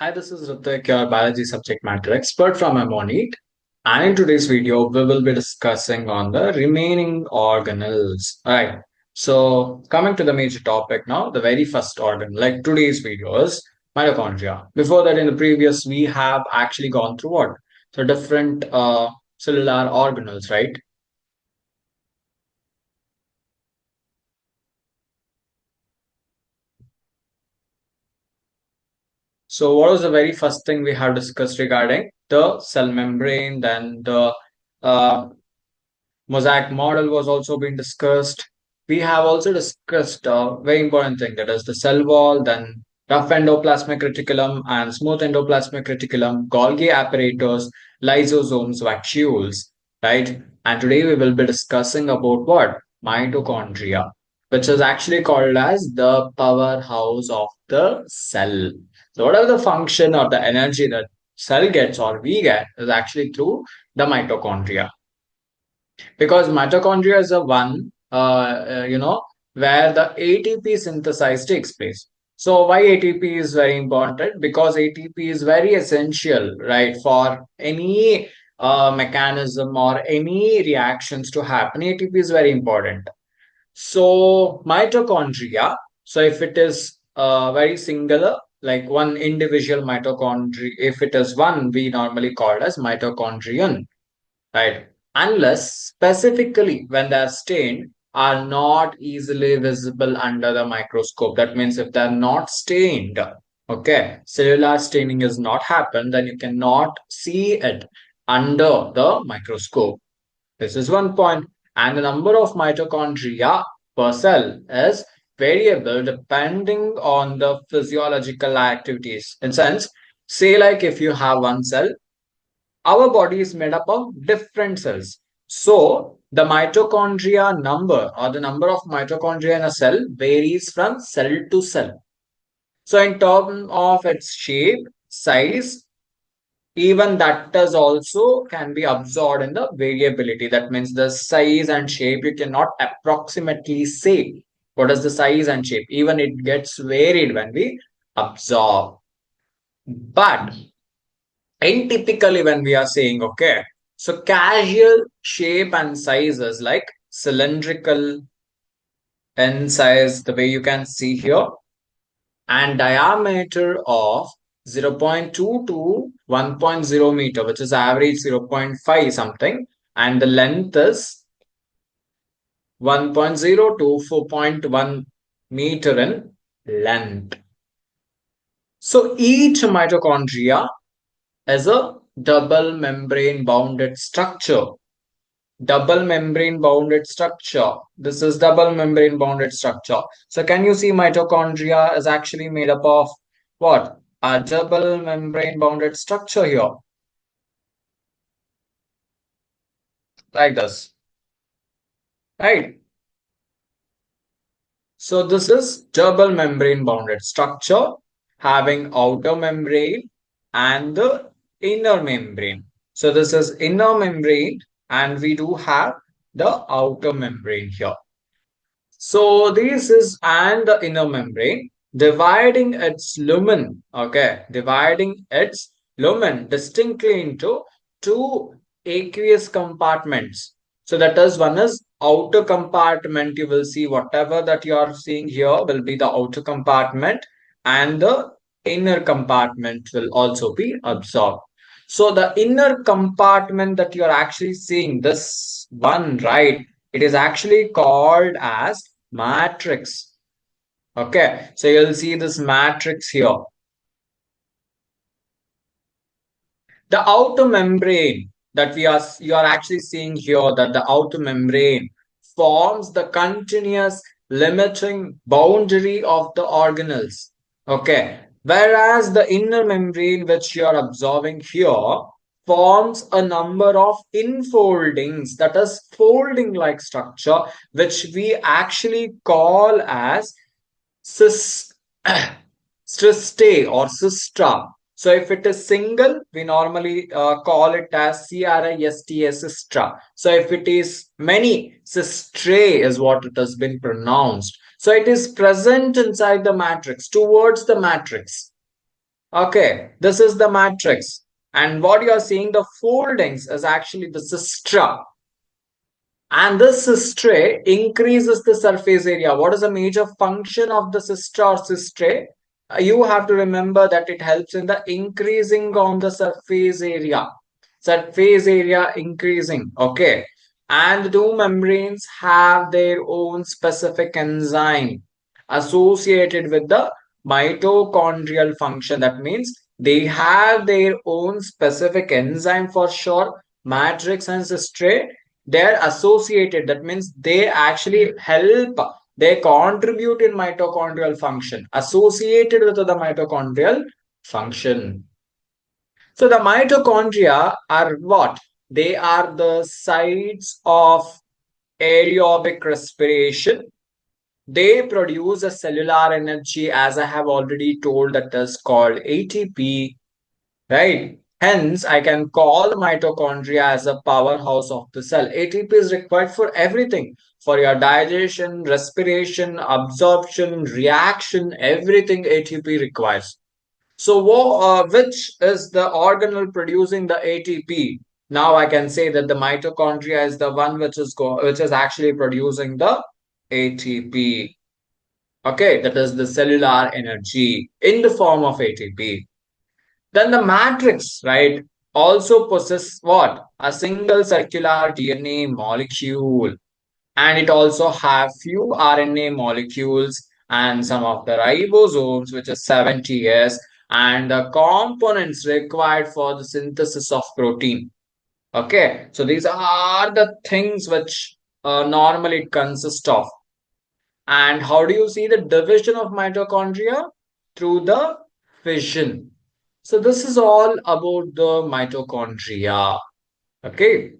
Hi, this is Rethik, your biology subject matter expert from MEMONEET. And in today's video, we will be discussing on the remaining organelles. Alright, so coming to the major topic now, the very first organ, like today's video is mitochondria. Before that, in the previous, we have actually gone through what? So different cellular organelles, right? So what was the very first thing we have discussed regarding the cell membrane, then the uh, mosaic model was also being discussed. We have also discussed a very important thing, that is the cell wall, then rough endoplasmic reticulum and smooth endoplasmic reticulum, Golgi apparatus, lysosomes, vacuoles, right? And today we will be discussing about what? Mitochondria, which is actually called as the powerhouse of the cell. So whatever the function or the energy that cell gets or we get is actually through the mitochondria, because mitochondria is a one where the ATP synthesis takes place. So why ATP is very important? Because ATP is very essential, right, for any mechanism or any reactions to happen. ATP is very important. So mitochondria, so if it is very singular, like one individual mitochondria, if it is one, we normally call it as mitochondrion, right? Unless specifically when they are stained, are not easily visible under the microscope. That means if they are not stained, okay, cellular staining has not happened, then you cannot see it under the microscope. This is one point. And the number of mitochondria per cell is variable depending on the physiological activities. In sense, say like if you have one cell, our body is made up of different cells. So the mitochondria number or the number of mitochondria in a cell varies from cell to cell. So in terms of its shape, size, even that is also can be absorbed in the variability. That means the size and shape you cannot approximately say what is the size and shape. Even it gets varied when we absorb. But in typically when we are saying, okay, so casual shape and sizes like cylindrical in size, the way you can see here, and diameter of 0.2 to 1.0 meter, which is average 0.5 something, and the length is 1.0 to 4.1 meter in length. So each mitochondria is a double membrane bounded structure. Double membrane bounded structure. This is double membrane bounded structure. So can you see mitochondria is actually made up of what? A double membrane bounded structure here, like this, right? So this is double membrane bounded structure having outer membrane and the inner membrane. So this is inner membrane and we do have the outer membrane here. So this is and the inner membrane dividing its lumen, okay, dividing its lumen distinctly into two aqueous compartments. So that is, one is outer compartment. You will see whatever that you are seeing here will be the outer compartment, and the inner compartment will also be absorbed. So the inner compartment that you are actually seeing, this one, right? It is actually called as matrix. Okay, so you'll see this matrix here. The outer membrane that you are actually seeing here, that the outer membrane forms the continuous limiting boundary of the organelles. Okay, whereas the inner membrane which you are observing here forms a number of infoldings, that is folding like structure, which we actually call as cyst cystae or cystra. So if it is single, we normally call it as CRISTA cystra. So if it is many, cystrae is what it has been pronounced. So it is present inside the matrix, towards the matrix. Okay, this is the matrix. And what you're seeing, the foldings, is actually the cister. And this cistrae increases the surface area. What is the major function of the cister or cistrae? You have to remember that it helps in the increasing on the surface area. Surface area increasing. Okay. And the two membranes have their own specific enzyme associated with the mitochondrial function. That means they have their own specific enzyme for sure. Matrix and cistrae, they're associated. That means they actually help, they contribute in mitochondrial function, associated with the mitochondrial function. So the mitochondria are what? They are the sites of aerobic respiration. They produce a cellular energy, as I have already told, that is called ATP, right? Hence, I can call the mitochondria as a powerhouse of the cell. ATP is required for everything, for your digestion, respiration, absorption, reaction, everything ATP requires. So, which is the organelle producing the ATP? Now I can say that the mitochondria is the one which is actually producing the ATP. Okay, that is the cellular energy in the form of ATP. Then the matrix, right, also possesses what? A single circular DNA molecule. And it also have few RNA molecules and some of the ribosomes, which is 70S, and the components required for the synthesis of protein. Okay, so these are the things which normally consist of. And how do you see the division of mitochondria? Through the fission. So this is all about the mitochondria. Okay.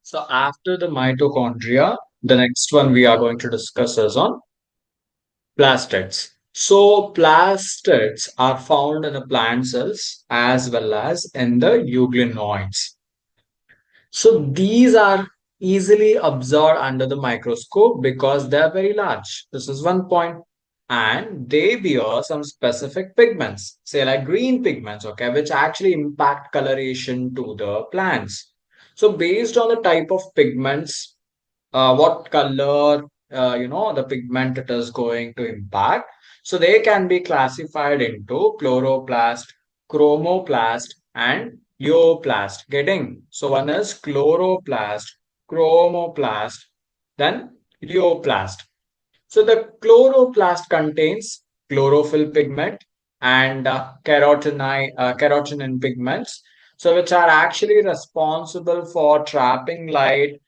So after the mitochondria, the next one we are going to discuss is on plastids. So plastids are found in the plant cells as well as in the euglenoids. So these are easily observed under the microscope because they are very large. This is one point. And they bear some specific pigments, say like green pigments, okay, which actually impact coloration to the plants. So based on the type of pigments, what color, the pigment it is going to impact. So they can be classified into chloroplast, chromoplast, and uroplast. Getting? So one is chloroplast, chromoplast, then uroplast. So the chloroplast contains chlorophyll pigment and carotenoid pigments, so which are actually responsible for trapping light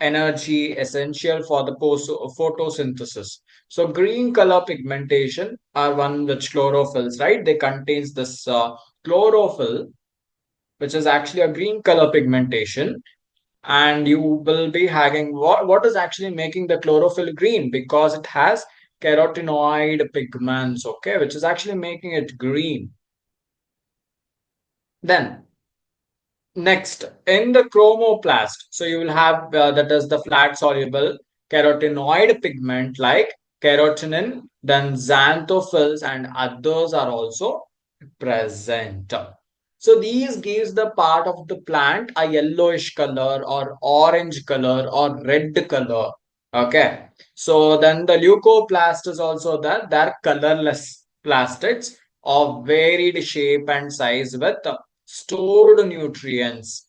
energy essential for the photosynthesis. So green color pigmentation are one which chlorophylls, right? They contains this chlorophyll, which is actually a green color pigmentation. And you will be having what is actually making the chlorophyll green? Because it has carotenoid pigments, okay, which is actually making it green. Then next, in the chromoplast, so you will have that is the flat soluble carotenoid pigment like carotenoid, then xanthophylls and others are also present. So these gives the part of the plant a yellowish color or orange color or red color. Okay. So then the leucoplast is also there. They're colorless plastids of varied shape and size with stored nutrients.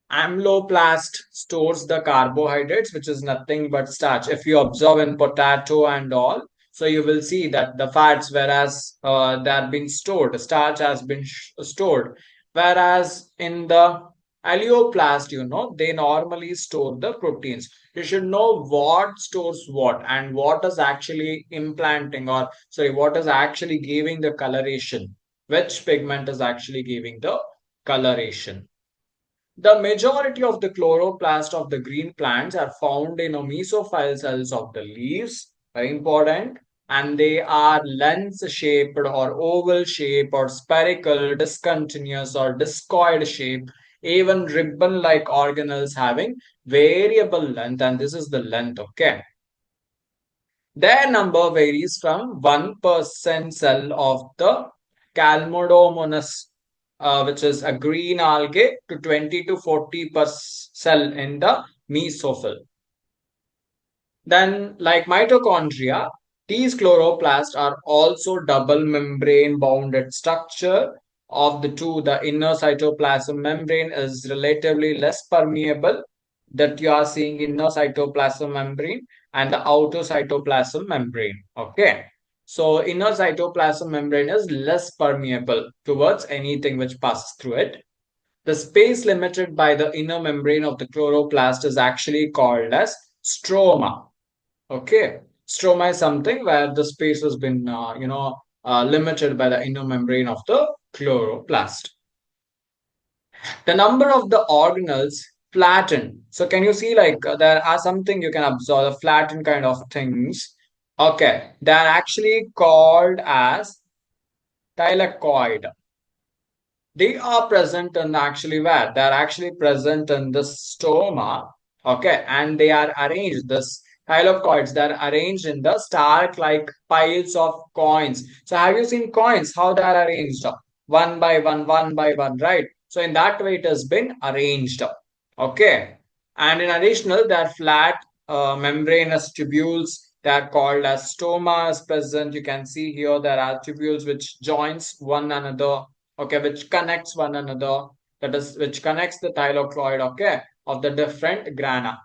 Amyloplast stores the carbohydrates, which is nothing but starch. If you observe in potato and all, so you will see that the fats, whereas they are being stored, starch has been stored. Whereas in the alveoplast, they normally store the proteins. You should know what stores what and what is actually implanting, or sorry, what is actually giving the coloration. Which pigment is actually giving the coloration. The majority of the chloroplast of the green plants are found in mesophyll cells of the leaves, very important, and they are lens shaped or oval shape or spherical, discontinuous or discoid shape, even ribbon-like organelles having variable length, and this is the length, okay? Their number varies from 1% cell of the Calmodomonas, which is a green algae, to 20 to 40 per cell in the mesophyll. Then, like mitochondria, these chloroplasts are also double membrane bounded structure. Of the two, the inner cytoplasm membrane is relatively less permeable, that you are seeing inner cytoplasm membrane and the outer cytoplasm membrane. Okay. So inner cytoplasm membrane is less permeable towards anything which passes through it. The space limited by the inner membrane of the chloroplast is actually called as stroma. Okay. Stroma is something where the space has been, limited by the inner membrane of the chloroplast. The number of the organelles flattened. So can you see like there are something you can observe, the flattened kind of things. Okay. They are actually called as thylakoid. They are present in actually where? They are actually present in the stoma. Okay. And they are arranged, this thylakoids, they are arranged in the star like piles of coins. So have you seen coins? How they are arranged? One by one, right? So in that way it has been arranged. Okay. And in additional, there are flat membranous tubules that are called as stomas present. You can see here there are tubules which joins one another, okay, which connects one another, that is, which connects the thylakoid, okay, of the different grana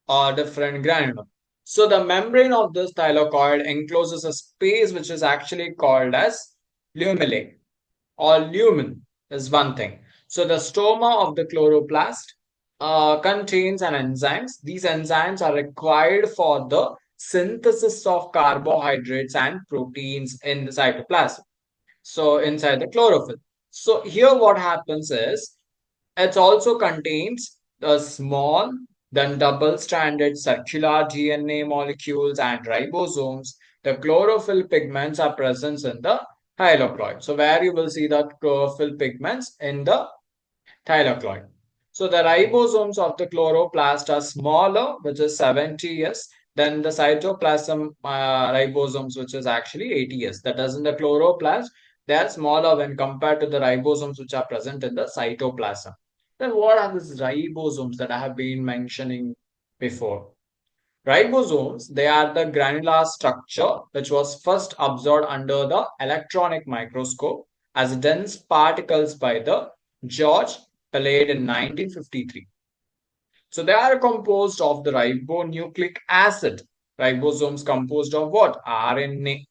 or different granule. So the membrane of this thylakoid encloses a space which is actually called as lumelle or lumen is one thing. So the stoma of the chloroplast contains an enzymes. These enzymes are required for the synthesis of carbohydrates and proteins in the cytoplasm. So inside the chlorophyll. So here what happens is it also contains the small, then double-stranded circular DNA molecules and ribosomes. The chlorophyll pigments are present in the thylakoid. So where you will see the chlorophyll pigments in the thylakoid. So the ribosomes of the chloroplast are smaller, which is 70 S, than the cytoplasm ribosomes, which is actually 80 S. That is in the chloroplast, they are smaller when compared to the ribosomes which are present in the cytoplasm. Then what are these ribosomes that I have been mentioning before? Ribosomes, they are the granular structure which was first observed under the electronic microscope as dense particles by the George Palade in 1953. So they are composed of the ribonucleic acid. Ribosomes composed of what? RNA.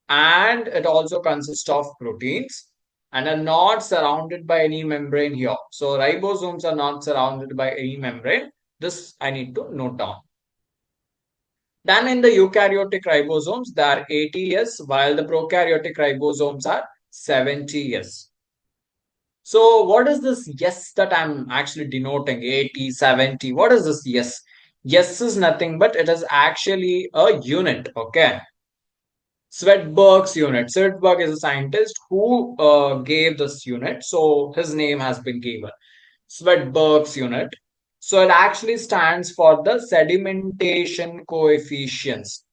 And it also consists of proteins and are not surrounded by any membrane here. So ribosomes are not surrounded by any membrane. This I need to note down. Then in the eukaryotic ribosomes, they are 80 S, while the prokaryotic ribosomes are 70 S. So what is this yes that I'm actually denoting? 80, 70. What is this yes? Yes is nothing but it is actually a unit. Okay. Svedberg's unit. Svedberg is a scientist who gave this unit. So his name has been given. Svedberg's unit. So it actually stands for the sedimentation coefficients.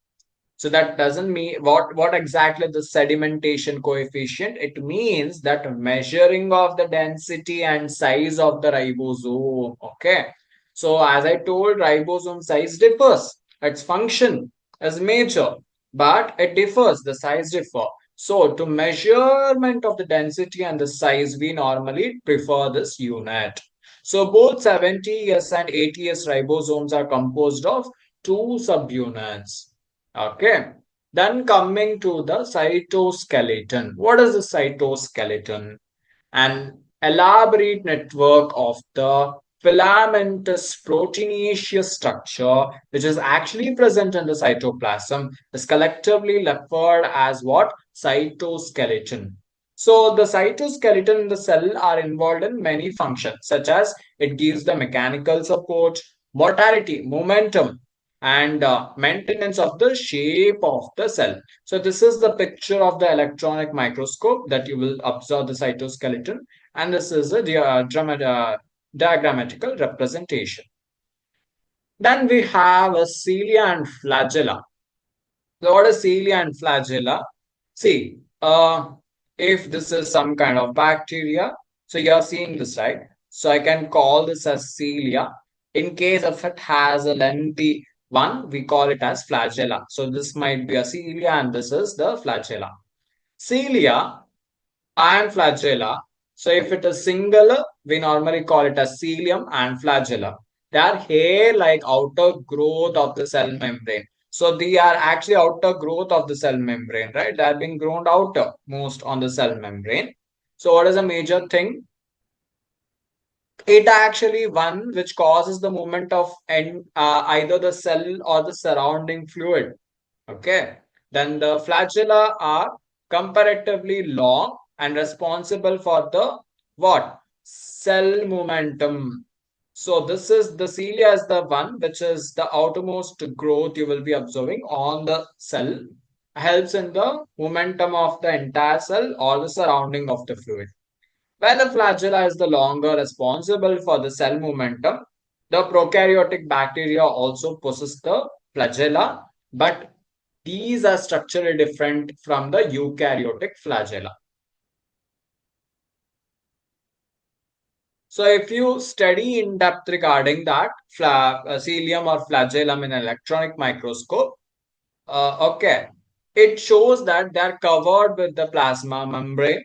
So that doesn't mean what exactly the sedimentation coefficient? It means that measuring of the density and size of the ribosome. Okay. So as I told, ribosome size differs. Its function is major, but it differs. The size differ. So to measurement of the density and the size, we normally prefer this unit. So both 70S and 80S ribosomes are composed of two subunits. Okay. Then coming to the cytoskeleton. What is the cytoskeleton? An elaborate network of the filamentous proteinaceous structure, which is actually present in the cytoplasm, is collectively referred as what? Cytoskeleton. So the cytoskeleton in the cell are involved in many functions, such as it gives the mechanical support, motility, momentum, and maintenance of the shape of the cell. So this is the picture of the electronic microscope that you will observe the cytoskeleton, and this is a diagrammatical representation. Then we have a cilia and flagella. So what is cilia and flagella? See, if this is some kind of bacteria, so you're seeing this, right? So I can call this as cilia. In case if it has a lengthy one, we call it as flagella. So this might be a cilia and this is the flagella. Cilia and flagella. So if it is singular, we normally call it as cilium and flagella. They are hair-like outer growth of the cell membrane. So they are actually outer growth of the cell membrane, right? They are being grown outer most on the cell membrane. So what is a major thing? It actually one which causes the movement of either the cell or the surrounding fluid. Okay. Then the flagella are comparatively long and responsible for the what? Cell momentum. So this is the cilia is the one which is the outermost growth you will be observing on the cell. Helps in the momentum of the entire cell or the surrounding of the fluid. Where the flagella is the longer responsible for the cell momentum, the prokaryotic bacteria also possess the flagella, but these are structurally different from the eukaryotic flagella. So if you study in depth regarding that cilium or flagellum in electronic microscope, okay, it shows that they are covered with the plasma membrane.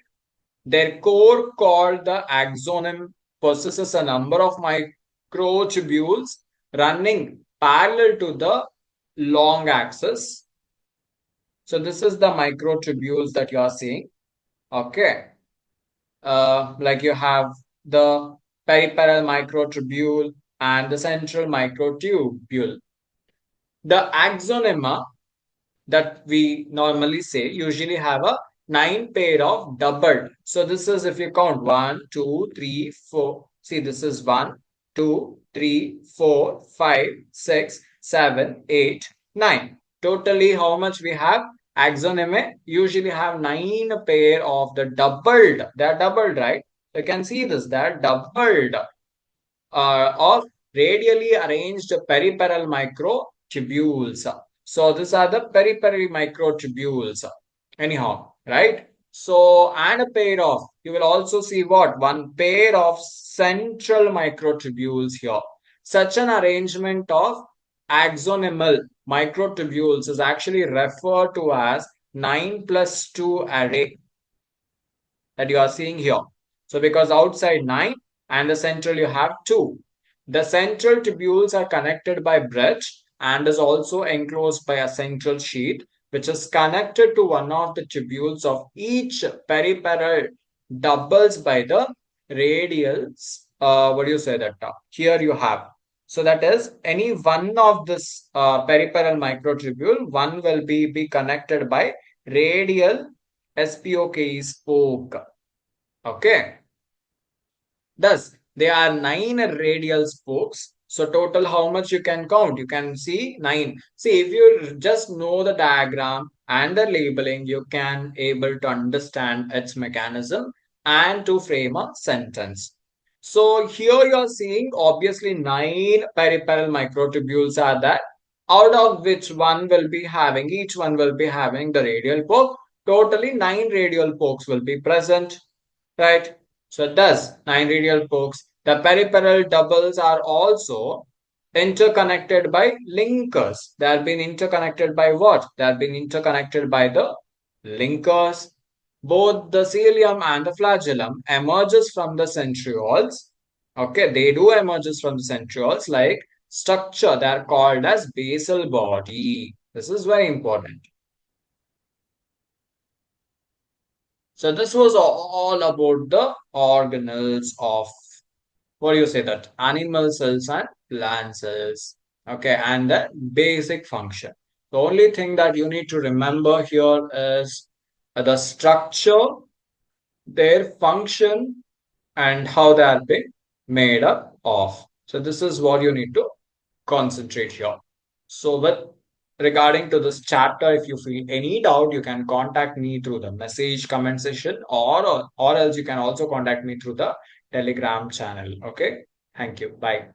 Their core, called the axoneme, possesses a number of microtubules running parallel to the long axis. So this is the microtubules that you are seeing. Okay. Like you have the peripheral microtubule and the central microtubule. The axonema that we normally say usually have a nine pair of doubled. So this is if you count one, two, three, four. See, this is one, two, three, four, five, six, seven, eight, nine. Totally, how much we have? Axoneme usually have nine pair of the doubled. They are doubled, right? You can see this. They are doubled of radially arranged peripheral microtubules. So these are the peripheral microtubules. Anyhow, right? So, and a pair of, you will also see what? One pair of central microtubules here. Such an arrangement of axonemal microtubules is actually referred to as 9 plus 2 array that you are seeing here. So because outside 9 and the central you have 2. The central tubules are connected by bridge and is also enclosed by a central sheath which is connected to one of the tubules of each peripheral doubles by the radial what do you say that here you have. So that is any one of this peripheral microtubule, one will be connected by radial SPOK spoke. Okay. Thus, there are nine radial spokes. So total how much you can count? You can see nine. See, if you just know the diagram and the labeling, you can able to understand its mechanism and to frame a sentence. So here you are seeing obviously nine peripheral microtubules are there, out of which one will be having, each one will be having the radial poke. Totally nine radial pokes will be present, right? So thus, nine radial pokes. The peripheral doubles are also interconnected by linkers. They have been interconnected by what? They have been interconnected by the linkers. Both the cilium and the flagellum emerges from the centrioles. Okay, they do emerges from the centrioles like structure. They are called as basal body. This is very important. So this was all about the organelles of what do you say that animal cells and plant cells. Okay, and the basic function. The only thing that you need to remember here is the structure, their function, and how they are being made up of. So this is what you need to concentrate here. So with regarding to this chapter, if you feel any doubt, you can contact me through the message comment section, or else you can also contact me through the Telegram channel. Okay. Thank you. Bye.